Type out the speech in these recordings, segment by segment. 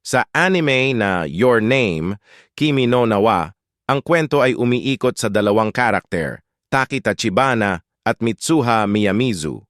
Sa anime na Your Name, Kimi no Na wa, ang kwento ay umiikot sa dalawang karakter, Taki Tachibana at Mitsuha Miyamizu.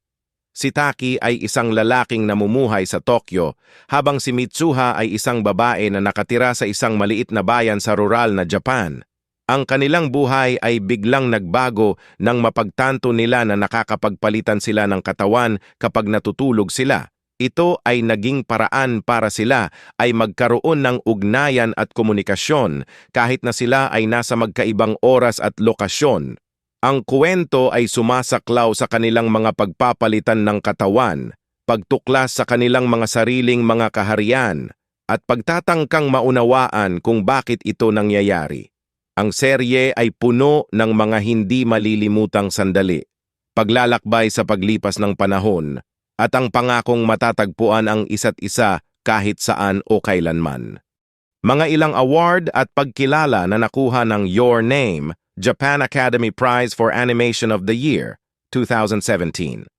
Si Taki ay isang lalaking namumuhay sa Tokyo, habang si Mitsuha ay isang babae na nakatira sa isang maliit na bayan sa rural na Japan. Ang kanilang buhay ay biglang nagbago nang mapagtanto nila na nakakapagpalitan sila ng katawan kapag natutulog sila. Ito ay naging paraan para sila ay magkaroon ng ugnayan at komunikasyon kahit na sila ay nasa magkaibang oras at lokasyon. Ang kwento ay sumasaklaw sa kanilang mga pagpapalitan ng katawan, pagtuklas sa kanilang mga sariling mga kaharian, at pagtatangkang maunawaan kung bakit ito nangyayari. Ang serye ay puno ng mga hindi malilimutang sandali, paglalakbay sa paglipas ng panahon, at ang pangakong matatagpuan ang isa't isa kahit saan o kailanman. Mga ilang award at pagkilala na nakuha ng Your Name, Japan Academy Prize for Animation of the Year, 2017.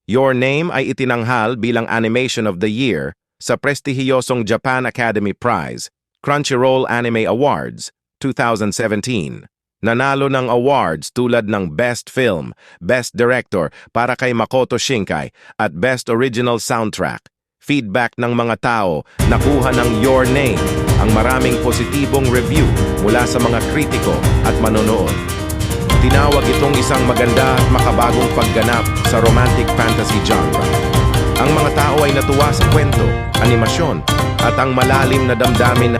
Your Name ay itinanghal bilang Animation of the Year sa prestihiyosong Japan Academy Prize, Crunchyroll Anime Awards, 2017. Nanalo ng awards tulad ng Best Film, Best Director para kay Makoto Shinkai at Best Original Soundtrack. Feedback ng mga tao, nakuha ng Your Name ang maraming positibong review mula sa mga kritiko at manonood. Tinawag itong isang maganda at makabagong pagganap sa romantic fantasy genre. Ang mga tao ay natuwa sa kwento, animasyon, at ang malalim na damdamin